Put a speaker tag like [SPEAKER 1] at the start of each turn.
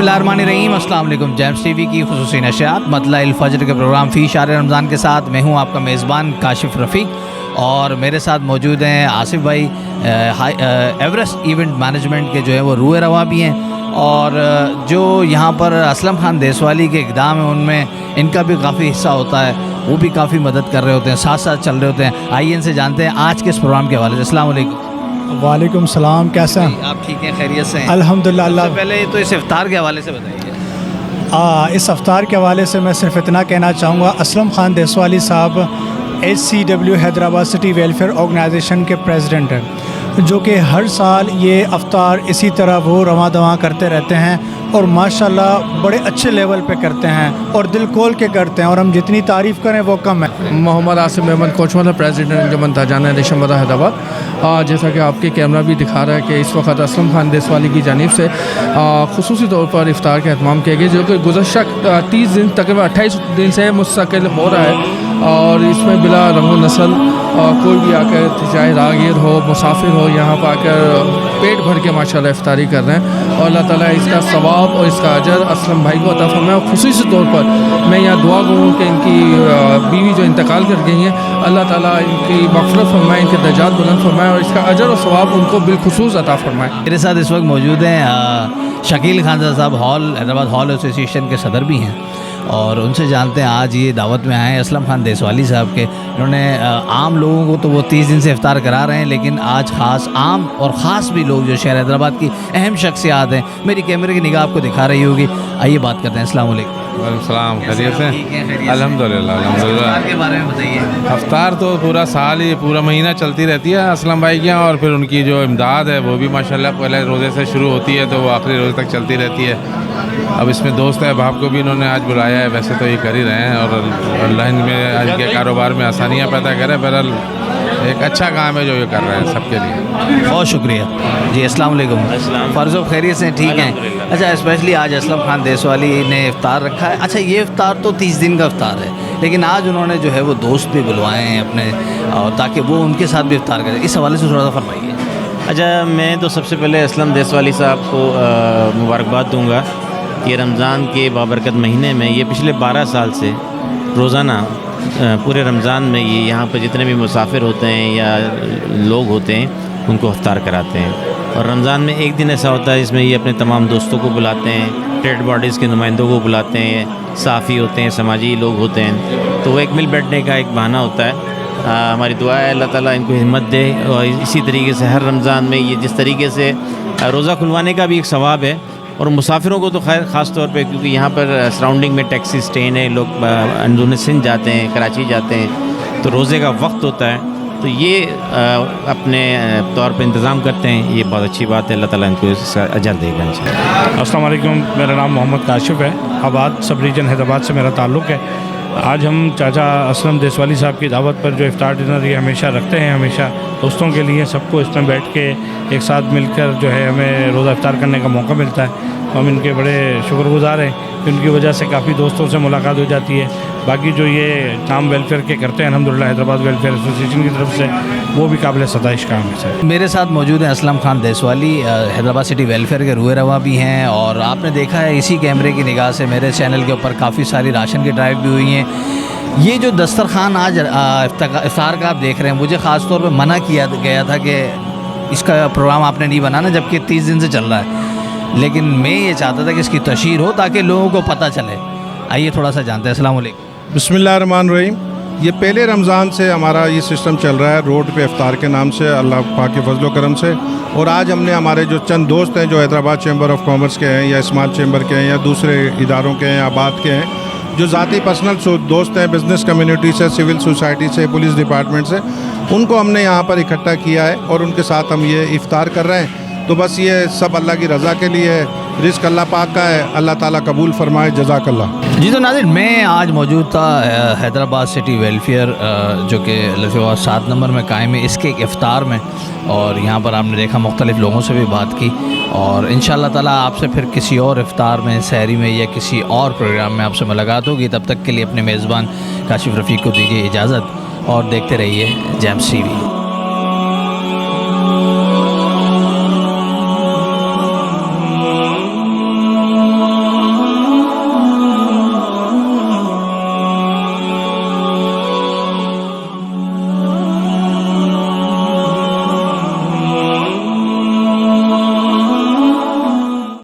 [SPEAKER 1] اللہ الرحمن الرحیم. السلام علیکم. جیمز ٹی وی کی خصوصی نشریات مطلع الفجر کے پروگرام فی شہر رمضان کے ساتھ میں ہوں آپ کا میزبان کاشف رفیق, اور میرے ساتھ موجود ہیں آصف بھائی, ایوریسٹ ایونٹ مینجمنٹ کے جو ہے وہ روح رواں بھی ہیں, اور جو یہاں پر اسلم خان دیسوالی کے اقدام ہیں ان میں ان کا بھی کافی حصہ ہوتا ہے, وہ بھی کافی مدد کر رہے ہوتے ہیں, ساتھ ساتھ چل رہے ہوتے ہیں. آئیے ان سے جانتے ہیں آج کے اس پروگرام کے حوالے سے. السلام علیکم.
[SPEAKER 2] وعلیکم السلام, کیسے ہیں
[SPEAKER 1] آپ؟ ٹھیک ہیں, خیریت سے ہیں؟
[SPEAKER 2] الحمدللہ.
[SPEAKER 1] سب سے
[SPEAKER 2] اللہ
[SPEAKER 1] پہلے تو اس افطار کے حوالے سے بتائیے.
[SPEAKER 2] اس افطار کے حوالے سے میں صرف اتنا کہنا چاہوں گا, اسلم خان دیسوالی صاحب HCW Hyderabad city welfare organization کے پریزیڈنٹ ہیں, جو کہ ہر سال یہ افطار اسی طرح وہ رواں دواں کرتے رہتے ہیں, اور ماشاءاللہ بڑے اچھے لیول پہ کرتے ہیں اور دل کھول کے کرتے ہیں, اور ہم جتنی تعریف کریں وہ کم ہے.
[SPEAKER 3] محمد آصف احمد کوچوالا, پریزیڈنٹ انجمن تاجانہ ریشم حیدرآباد. جیسا کہ آپ کے کیمرہ بھی دکھا رہا ہے کہ اس وقت اسلم خان دیسوالی کی جانب سے خصوصی طور پر افطار کا اہتمام کیا گیا, جو کہ گزشتہ 30 دن تقریباً 28 دن سے مستقل ہو رہا ہے, اور اس میں بلا رنگ و نسل کوئی بھی آ کر, چاہے راہگیر ہو, مسافر ہو, یہاں پہ آ کر پیٹ بھر کے ماشاءاللہ افطاری کر رہے ہیں, اور اللہ تعالیٰ اس کا ثواب اور اس کا اجر اسلم بھائی کو عطا فرمائے. اور خصوصی طور پر میں یہاں دعا گوں کہ ان کی بیوی جو انتقال کر گئی ہیں, اللہ تعالیٰ ان کی مغفرت فرمائے, ان کے درجات بلند فرمائے, اور اس کا اجر و ثواب ان کو بالخصوص عطا فرمائے.
[SPEAKER 1] میرے ساتھ اس وقت موجود ہیں شکیل خان صاحب, حیدرآباد ہال ایسوسیشن کے صدر بھی ہیں, اور ان سے جانتے ہیں آج یہ دعوت میں آئے ہیں اسلم خان دیسوالی صاحب کے. انہوں نے عام لوگوں کو تو وہ 30 دن سے افطار کرا رہے ہیں, لیکن آج خاص عام اور خاص بھی لوگ جو شہر حیدرآباد کی اہم شخصیات ہیں, میری کیمرے کی نگاہ آپ کو دکھا رہی ہوگی. آئیے بات کرتے ہیں. السلام علیکم.
[SPEAKER 4] وعلیکم السلام. خیریت سے؟ الحمدللہ.
[SPEAKER 1] افطار کے بارے میں بتائیے.
[SPEAKER 4] افطار تو پورا سال ہی, پورا مہینہ چلتی رہتی ہے اسلم بھائی کی, اور پھر ان کی جو امداد ہے وہ بھی ماشاءاللہ پہلے روزے سے شروع ہوتی ہے تو وہ آخری روزے تک چلتی رہتی ہے. اب اس میں دوست احباب کو بھی انہوں نے آج بلایا ہے, ویسے تو یہ کر ہی رہے ہیں, اور اللہ ان میں آج کے کاروبار میں آسانیاں پیدا کرے. بہرحال ایک اچھا کام ہے جو یہ کر رہے ہیں سب کے لیے.
[SPEAKER 1] بہت شکریہ جی. السلام علیکم. فرض و خیریت سے ٹھیک ہیں؟ اچھا, اسپیشلی آج اسلم خان دیسوالی نے افطار رکھا ہے. اچھا, یہ افطار تو 30 دن کا افطار ہے, لیکن آج انہوں نے جو ہے وہ دوست بھی بلوائے ہیں اپنے, اور تاکہ وہ ان کے ساتھ بھی افطار کریں. اس حوالے سے تھوڑا سا فرمائیے.
[SPEAKER 5] اچھا, میں تو سب سے پہلے اسلم دیسوالی صاحب کو مبارکباد دوں گا. یہ رمضان کے بابرکت مہینے میں یہ پچھلے 12 سال سے روزانہ پورے رمضان میں یہ یہاں پہ جتنے بھی مسافر ہوتے ہیں یا لوگ ہوتے ہیں ان کو افطار کراتے ہیں. اور رمضان میں ایک دن ایسا ہوتا ہے جس میں یہ اپنے تمام دوستوں کو بلاتے ہیں, ٹریڈ باڈیز کے نمائندوں کو بلاتے ہیں, صحافی ہوتے ہیں, سماجی لوگ ہوتے ہیں, تو وہ ایک مل بیٹھنے کا ایک بہانہ ہوتا ہے. ہماری دعا ہے اللہ تعالیٰ ان کو ہمت دے, اور اسی طریقے سے ہر رمضان میں یہ جس طریقے سے روزہ کھلوانے کا بھی ایک ثواب ہے, اور مسافروں کو تو خاص طور پہ, کیونکہ یہاں پر سراؤنڈنگ میں ٹیکسی اسٹینڈ ہے, لوگ اندرون سندھ جاتے ہیں, کراچی جاتے ہیں, تو روزے کا وقت ہوتا ہے, تو یہ اپنے طور پہ انتظام کرتے ہیں. یہ بہت اچھی بات ہے, اللہ تعالیٰ ان کو اس کا اجر دے گا انشاءاللہ.
[SPEAKER 6] السلام علیکم. میرا نام محمد کاشف ہے, آباد سب ریجن حیدرآباد سے میرا تعلق ہے. آج ہم چاچا اسلم دیسوالی صاحب کی دعوت پر جو افطار ڈنر یہ ہمیشہ رکھتے ہیں, ہمیشہ دوستوں کے لیے سب کو اس میں بیٹھ کے ایک ساتھ مل کر جو ہے ہمیں روزہ افطار کرنے کا موقع ملتا ہے. ہم ان کے بڑے شکر گزار ہیں کہ ان کی وجہ سے کافی دوستوں سے ملاقات ہو جاتی ہے. باقی جو یہ کام ویلفیئر کے کرتے ہیں الحمدللہ حیدرآباد ویلفیئر ایسوسیشن کی طرف سے, وہ بھی قابل ستائش کام ہے.
[SPEAKER 1] میرے ساتھ موجود ہیں اسلم خان دیسوالی, حیدرآباد سٹی ویلفیئر کے روح رواں بھی ہیں, اور آپ نے دیکھا ہے اسی کیمرے کی نگاہ سے میرے چینل کے اوپر کافی ساری راشن کی ڈرائیو بھی ہوئی ہیں. یہ جو دسترخوان آج افطار کا آپ دیکھ رہے ہیں, مجھے خاص طور پہ منع کیا گیا تھا کہ اس کا پروگرام آپ نے نہیں بنانا, جبکہ 30 دن سے چل رہا ہے, لیکن میں یہ چاہتا تھا کہ اس کی تشہیر ہو تاکہ لوگوں کو پتہ چلے. آئیے تھوڑا سا جانتے ہیں. السلام علیکم.
[SPEAKER 7] بسم اللہ الرحمن الرحیم. یہ پہلے رمضان سے ہمارا یہ سسٹم چل رہا ہے روڈ پہ افطار کے نام سے, اللہ پاک کے فضل و کرم سے. اور آج ہم نے ہمارے جو چند دوست ہیں جو حیدرآباد چیمبر آف کامرس کے ہیں, یا اسمال چیمبر کے ہیں, یا دوسرے اداروں کے ہیں, آباد کے ہیں, جو ذاتی پرسنل دوست ہیں, بزنس کمیونٹی سے, سول سوسائٹی سے, پولیس ڈپارٹمنٹ سے, ان کو ہم نے یہاں پر اکٹھا کیا ہے, اور ان کے ساتھ ہم یہ افطار کر رہے ہیں. تو بس یہ سب اللہ کی رضا کے لیے ہے, رزق اللہ پاک کا ہے, اللہ تعالیٰ قبول فرمائے. جزاک اللہ.
[SPEAKER 1] جی تو ناظرین, میں آج موجود تھا حیدرآباد سٹی ویلفیئر جو کہ لفیواد 7 نمبر میں قائم ہے, اس کے ایک افطار میں, اور یہاں پر آپ نے دیکھا مختلف لوگوں سے بھی بات کی, اور انشاءاللہ تعالیٰ آپ سے پھر کسی اور افطار میں, سحری میں, یا کسی اور پروگرام میں آپ سے ملاقات ہوگی. تب تک کے لیے اپنے میزبان کاشف رفیق کو دیجیے اجازت, اور دیکھتے رہیے جیمز ٹی وی.